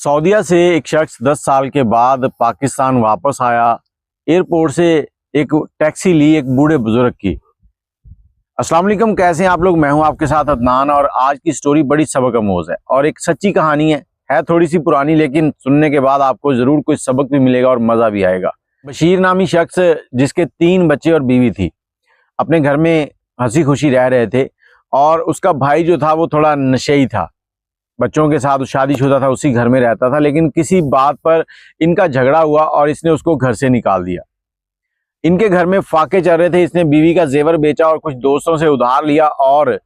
सऊदीया से एक शख्स 10 साल के बाद पाकिस्तान वापस आया। एयरपोर्ट से एक टैक्सी ली एक बूढ़े बुजुर्ग की। अस्सलाम वालेकुम, कैसे हैं आप लोग। मैं हूं आपके साथ अदनान और आज की स्टोरी बड़ी सबक आमोज है और एक सच्ची कहानी है थोड़ी सी पुरानी, लेकिन सुनने के बाद आपको जरूर कुछ सबक भी मिलेगा और मजा भी आएगा। बशीर नामी शख्स जिसके 3 बच्चे और बीवी थी, अपने घर में हंसी खुशी रह रहे थे और उसका भाई जो था वो थोड़ा नशेई था, बच्चों के साथ शादीशुदा था, उसी घर में रहता था। लेकिन किसी बात पर इनका झगड़ा हुआ और इसने उसको घर से निकाल दिया। इनके घर में फाके चल रहे थे, इसने बीवी का जेवर बेचा और कुछ दोस्तों से उधार लिया और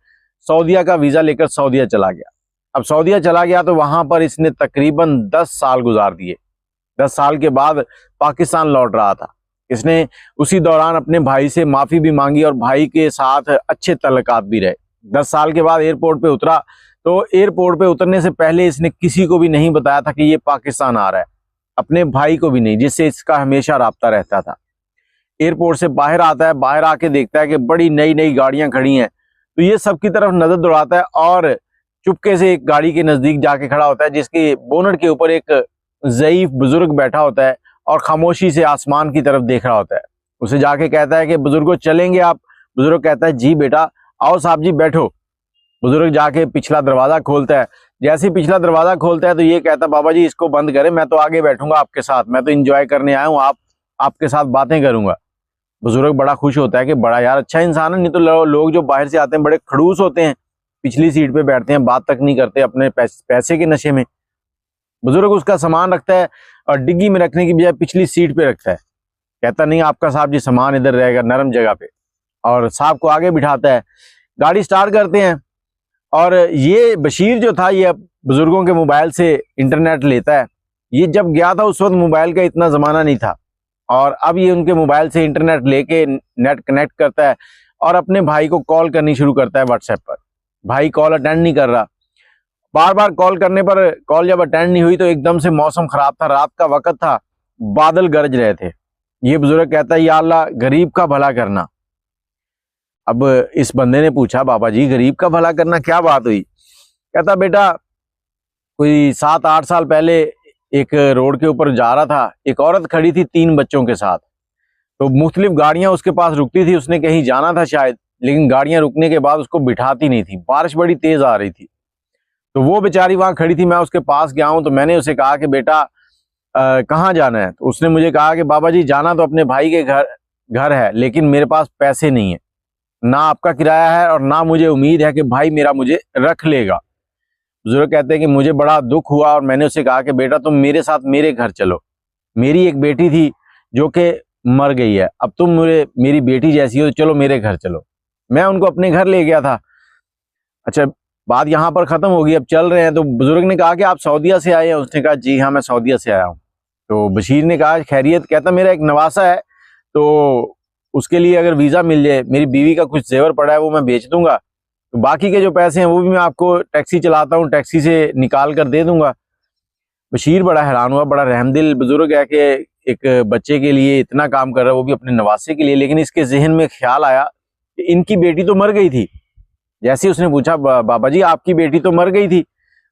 सऊदीया का वीजा लेकर सऊदीया चला गया। अब सऊदीया चला गया तो वहां पर इसने तकरीबन 10 साल गुजार दिए। 10 साल के बाद पाकिस्तान लौट रहा था। इसने उसी दौरान अपने भाई से माफी भी मांगी और भाई के साथ अच्छे तल्लुकात भी रहे। 10 साल के बाद एयरपोर्ट पे उतरा तो एयरपोर्ट पे उतरने से पहले इसने किसी को भी नहीं बताया था कि ये पाकिस्तान आ रहा है, अपने भाई को भी नहीं, जिससे इसका हमेशा राब्ता रहता था। एयरपोर्ट से बाहर आता है, बाहर आके देखता है कि बड़ी नई नई गाड़ियां खड़ी हैं, तो ये सबकी तरफ नजर दौड़ाता है और चुपके से एक गाड़ी के नजदीक जाके खड़ा होता है जिसके बोनट के ऊपर एक ज़ईफ बुजुर्ग बैठा होता है और खामोशी से आसमान की तरफ देख रहा होता है। उसे जाके कहता है कि बुजुर्गो चलेंगे आप। बुजुर्ग कहता है जी बेटा, आओ साहब जी बैठो। बुजुर्ग जाके पिछला दरवाजा खोलता है। जैसे ही पिछला दरवाजा खोलता है तो ये कहता है बाबा जी इसको बंद करें, मैं तो आगे बैठूंगा आपके साथ, मैं तो एंजॉय करने आया हूँ, आपके साथ बातें करूंगा। बुजुर्ग बड़ा खुश होता है कि बड़ा यार अच्छा इंसान है, नहीं तो लोग जो बाहर से आते हैं बड़े खड़ूस होते हैं, पिछली सीट पे बैठते हैं, बात तक नहीं करते, अपने पैसे के नशे में। बुजुर्ग उसका सामान रखता है और डिग्गी में रखने की बजाय पिछली सीट पे रखता है। कहता नहीं आपका साहब जी सामान इधर रहेगा नरम जगह पे, और साहब को आगे बिठाता है। गाड़ी स्टार्ट करते हैं और ये बशीर जो था ये बुजुर्गों के मोबाइल से इंटरनेट लेता है। ये जब गया था उस वक्त मोबाइल का इतना ज़माना नहीं था और अब ये उनके मोबाइल से इंटरनेट लेके नेट कनेक्ट करता है और अपने भाई को कॉल करनी शुरू करता है व्हाट्सएप पर। भाई कॉल अटेंड नहीं कर रहा। बार बार कॉल करने पर कॉल जब अटेंड नहीं हुई तो एकदम से मौसम खराब था, रात का वक्त था, बादल गरज रहे थे। ये बुजुर्ग कहता है या अल्लाह गरीब का भला करना। अब इस बंदे ने पूछा बाबा जी गरीब का भला करना क्या बात हुई। कहता बेटा कोई 7-8 साल पहले एक रोड के ऊपर जा रहा था, एक औरत खड़ी थी 3 बच्चों के साथ, तो मुख्तलिफ गाड़ियां उसके पास रुकती थी, उसने कहीं जाना था शायद, लेकिन गाड़ियां रुकने के बाद उसको बिठाती नहीं थी। बारिश बड़ी तेज आ रही थी तो वो बेचारी वहां खड़ी थी। मैं उसके पास गया हूं तो मैंने उसे कहा कि बेटा कहाँ जाना है। तो उसने मुझे कहा कि बाबा जी जाना तो अपने भाई के घर है, लेकिन मेरे पास पैसे नहीं है, ना आपका किराया है और ना मुझे उम्मीद है कि भाई मेरा मुझे रख लेगा। बुजुर्ग कहते हैं कि मुझे बड़ा दुख हुआ और मैंने उसे कहा कि बेटा तुम मेरे साथ मेरे घर चलो, मेरी एक बेटी थी जो कि मर गई है, अब तुम मेरी बेटी जैसी हो, चलो मेरे घर चलो। मैं उनको अपने घर ले गया था। अच्छा बात यहाँ पर खत्म होगी, अब चल रहे हैं। तो बुजुर्ग ने कहा कि आप सऊदीया से आए हैं। उसने कहा जी हाँ मैं सऊदीया से आया हूँ। तो बशीर ने कहा खैरियत। कहता मेरा एक नवासा है तो उसके लिए अगर वीज़ा मिल जाए, मेरी बीवी का कुछ जेवर पड़ा है वो मैं बेच दूंगा, तो बाकी के जो पैसे हैं वो भी मैं आपको टैक्सी चलाता हूँ टैक्सी से निकाल कर दे दूंगा। बशीर बड़ा हैरान हुआ, बड़ा रहमदिल बुजुर्ग है कि एक बच्चे के लिए इतना काम कर रहा है, वो भी अपने नवासे के लिए। लेकिन इसके जहन में ख्याल आया कि इनकी बेटी तो मर गई थी। जैसे ही उसने पूछा बाबा जी आपकी बेटी तो मर गई थी।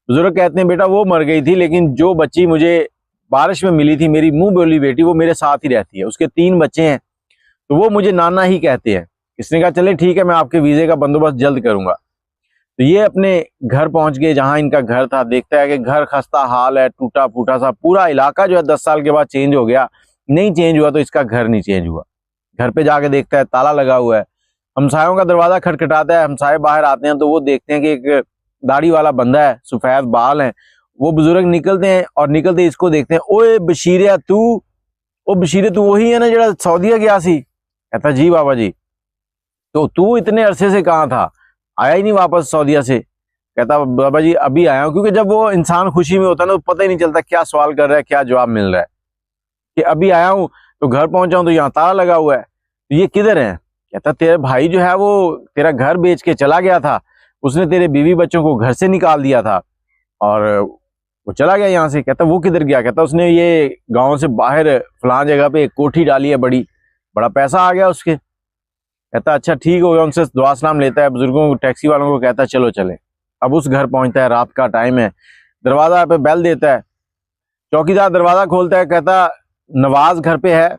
बुजुर्ग कहते हैं बेटा वो मर गई थी, लेकिन जो बच्ची मुझे बारिश में मिली थी, मेरी मुंह बोली बेटी, वो मेरे साथ ही रहती है, उसके 3 बच्चे हैं, तो वो मुझे नाना ही कहते हैं। इसने कहा चले ठीक है मैं आपके वीज़े का बंदोबस्त जल्द करूंगा। तो ये अपने घर पहुंच गए जहां इनका घर था। देखता है कि घर खस्ता हाल है, टूटा फूटा सा, पूरा इलाका जो है 10 साल के बाद चेंज हो गया। नहीं चेंज हुआ तो इसका घर नहीं चेंज हुआ। घर पे जाके देखता है ताला लगा हुआ है। हमसायों का दरवाजा खटखटाता है, हमसाये बाहर आते हैं तो वो देखते हैं कि एक दाढ़ी वाला बंदा है, सफेद बाल है। वो बुजुर्ग निकलते हैं और निकलते इसको देखते हैं, ओए बशीर तू, ओ बशीर तू वही है ना जरा सऊदीया गया सी। कहता जी बाबा जी। तो तू इतने अरसे से कहाँ था, आया ही नहीं वापस सऊदीया से। कहता बाबा जी अभी आया हूँ। क्योंकि जब वो इंसान खुशी में होता है ना तो पता ही नहीं चलता क्या सवाल कर रहा है क्या जवाब मिल रहा है। कि अभी आया हूँ तो घर पहुंचा हूँ तो यहाँ ताला लगा हुआ है, तो ये किधर है। कहता तेरे भाई जो है वो तेरा घर बेच के चला गया था, उसने तेरे बीवी बच्चों को घर से निकाल दिया था और वो चला गया यहाँ से। कहता वो किधर गया। कहता उसने ये गाँव से बाहर फलां जगह पे एक कोठी डाली है, बड़ा पैसा आ गया उसके। कहता अच्छा ठीक हो गया। उनसे दुआ सलाम लेता है, बुजुर्गों को टैक्सी वालों को कहता है चलो चले। अब उस घर पहुंचता है, रात का टाइम है, दरवाजा पे बेल देता है चौकीदार दरवाजा खोलता है, कहता नवाज घर पे है?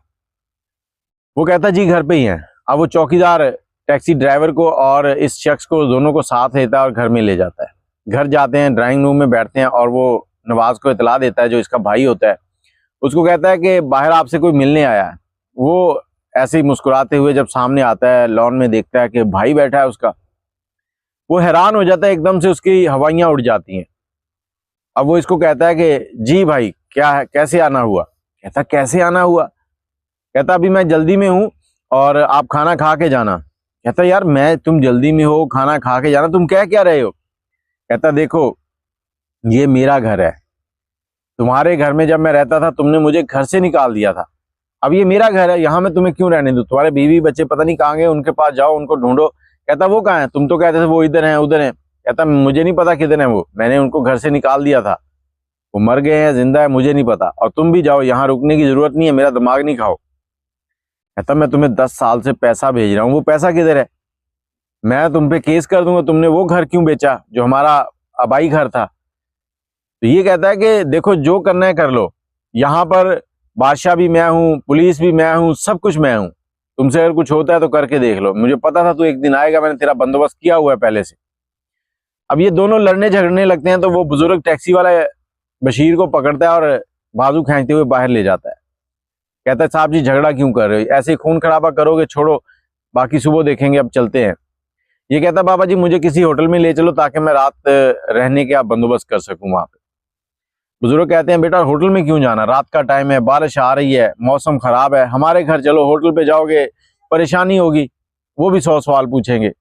वो कहता जी घर पे ही है। अब वो चौकीदार टैक्सी ड्राइवर को और इस शख्स को दोनों को साथ लेता है और घर में ले जाता है। घर जाते हैं, ड्राइंग रूम में बैठते हैं और वो नवाज को इतला देता है, जो इसका भाई होता है, उसको कहता है कि बाहर आपसे कोई मिलने आया है। वो ऐसे ही मुस्कुराते हुए जब सामने आता है, लॉन में देखता है कि भाई बैठा है उसका, वो हैरान हो जाता है, एकदम से उसकी हवाइयां उड़ जाती हैं। अब वो इसको कहता है कि जी भाई क्या है, कैसे आना हुआ? कहता कैसे आना हुआ? कहता अभी मैं जल्दी में हूँ और आप खाना खा के जाना। कहता यार तुम जल्दी में हो, खाना खा के जाना, तुम कह क्या रहे हो? कहता देखो ये मेरा घर है, तुम्हारे घर में जब मैं रहता था तुमने मुझे घर से निकाल दिया था, अब ये मेरा घर है, यहाँ मैं तुम्हें क्यों रहने दूं? तुम्हारे बीवी बच्चे पता नहीं कहाँ गए, उनके पास जाओ, उनको ढूंढो। कहता वो कहाँ है? तुम तो कहते थे वो इधर है उधर है। कहता मुझे नहीं पता किधर है वो, मैंने उनको घर से निकाल दिया था, वो मर गए हैं जिंदा है मुझे नहीं पता, और तुम भी जाओ, यहाँ रुकने की जरूरत नहीं है, मेरा दिमाग नहीं खाओ। कहता मैं तुम्हें 10 साल से पैसा भेज रहा हूँ, वो पैसा किधर है? मैं तुम पे केस कर दूंगा, तुमने वो घर क्यों बेचा जो हमारा आबाई घर था? तो ये कहता है कि देखो जो करना है कर लो, यहाँ पर बादशाह भी मैं हूँ, पुलिस भी मैं हूँ, सब कुछ मैं हूँ, तुमसे अगर कुछ होता है तो करके देख लो, मुझे पता था तू एक दिन आएगा, मैंने तेरा बंदोबस्त किया हुआ है पहले से। अब ये दोनों लड़ने झगड़ने लगते हैं, तो वो बुजुर्ग टैक्सी वाला बशीर को पकड़ता है और बाजू खींचते हुए बाहर ले जाता है। कहता है साहब जी झगड़ा क्यों कर रहे हो, ऐसे खून खराबा करोगे, छोड़ो, बाकी सुबह देखेंगे, अब चलते हैं। ये कहता बाबा जी मुझे किसी होटल में ले चलो ताकि मैं रात रहने के आप बंदोबस्त कर सकूं वहां पे। बुजुर्ग कहते हैं बेटा होटल में क्यों जाना, रात का टाइम है, बारिश आ रही है, मौसम खराब है, हमारे घर चलो, होटल पे जाओगे परेशानी होगी, वो भी 100 सवाल पूछेंगे।